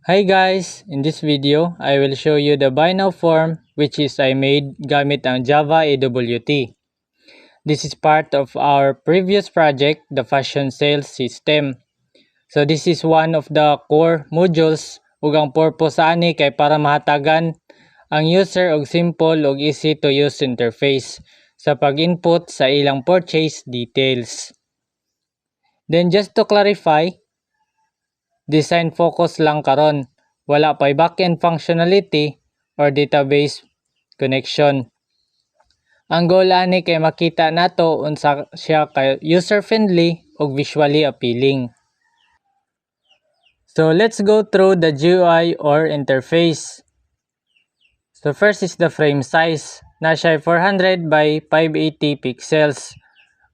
Hi guys! In this video, I will show you the buy now form which is I made gamit ang Java AWT. This is part of our previous project, the fashion sales system. So this is one of the core modules ug ang purpose ani kay para mahatagan ang user og simple ug easy to use interface sa pag-input sa ilang purchase details. Then just to clarify, design focus lang karon, wala pay backend functionality or database connection. Ang goal ani kay makita nato unsa siya kay user friendly ug visually appealing. So let's go through the GUI or interface. So first is the frame size. Na siya 400 by 580 pixels.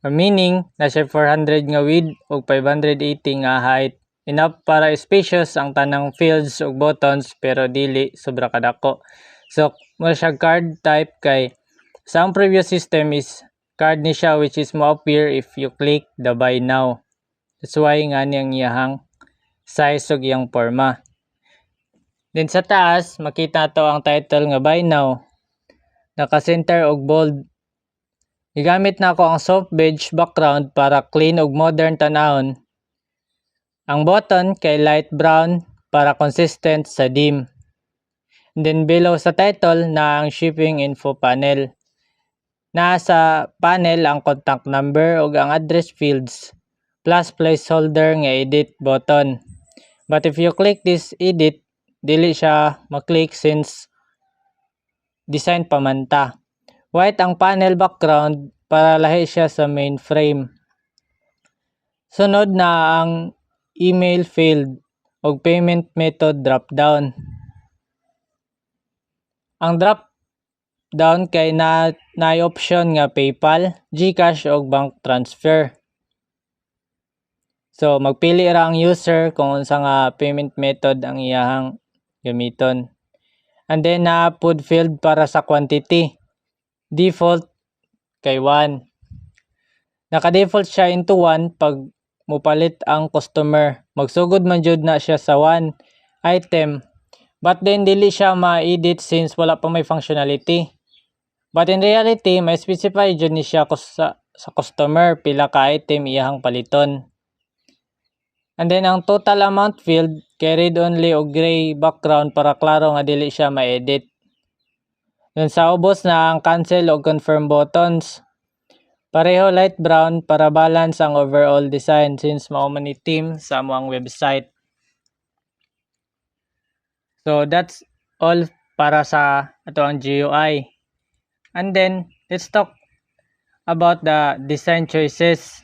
Or meaning, na siya 400 nga width ug 580 nga height. Enough para spacious ang tanang fields ug buttons pero dili sobra kadako. So mo siya card type kay sa ang previous system is card ni siya which is mo appear if you click the buy now. That's why nga niyang iyahang size ug iyang forma. Then sa taas makita to ang title nga buy now. Naka-center og bold. Gigamit na ako ang soft beige background para clean ug modern tan-awon. Ang button kay light brown para consistent sa dim. And then below sa title na ang shipping info panel. Nasa panel ang contact number ug ang address fields plus placeholder nga edit button. But if you click this edit, dili siya maklik since design pa man ta. White ang panel background para lahi siya sa main frame. Sunod na ang email field ug payment method drop down. Ang drop down kay na option nga PayPal, GCash ug bank transfer. So magpili ra ang user kung unsa nga payment method ang iyahang gamiton. And then na-put field para sa quantity. Default kay 1. Naka-default siya into 1 pag mupalit ang customer. Magsugod man jud na siya sa 1 item. But then dili siya ma-edit since wala pa may functionality. But in reality, may specify jud ni siya sa customer pila ka item iyahang paliton. And then ang total amount field kay read only o gray background para klaro nga dili siya ma-edit. Then sa ubos na ang cancel o confirm buttons. Pareho light brown para balance ang overall design since mao man ni team sa amoang website. So that's all para sa ato ang GUI. And then let's talk about the design choices.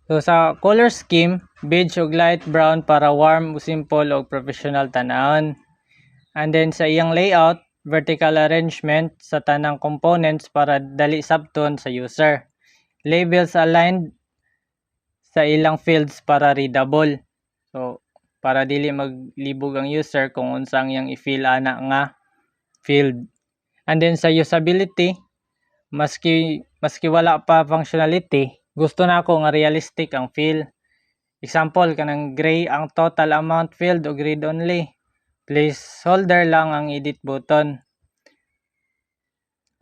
So sa color scheme, beige ug light brown para warm, simple ug professional tan-awon. And then sa iyang layout, vertical arrangement sa tanang components para dali sabton sa user. Labels aligned sa ilang fields para readable. So para dili maglibog ang user kung unsang iyang i-fill ana nga field. And then sa usability, maski wala pa functionality, gusto na ako nga realistic ang feel. Example, kanang gray ang total amount field o read only. Placeholder lang ang edit button.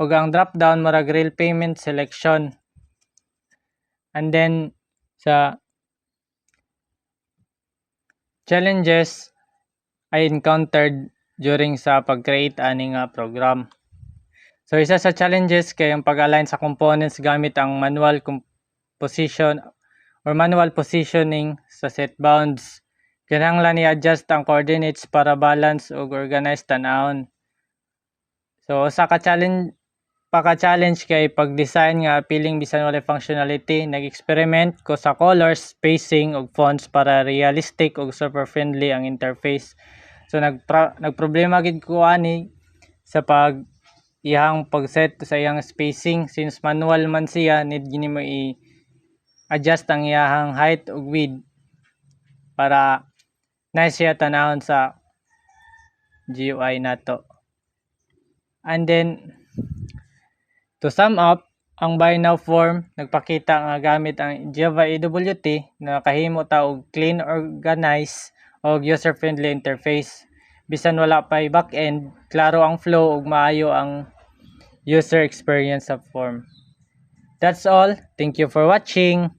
Ug ang drop down marag real payment selection. And then sa challenges I encountered during sa pag-create ani nga program. So isa sa challenges kay ang pag-align sa components gamit ang manual position or manual positioning sa set bounds. Kinahanglan i-adjust ang coordinates para balance ug organize tan-awon. So sa paka-challenge kay pag-design nga appealing bisan wala functionality, nag-experiment ko sa colors, spacing ug fonts para realistic ug super friendly ang interface. So nagproblema gid ko ani sa iyang pag-set sa iyang spacing since manual man siya, need gini mo adjust ang iyahang height ug width para nice siya tanawon sa GUI nato. And then to sum up, ang buy now form nagpakita nga gamit ang Java AWT na nakahimo ta og clean, organized o user-friendly interface. Bisan wala pa'y back-end, klaro ang flow ug maayo ang user experience sa form. That's all. Thank you for watching.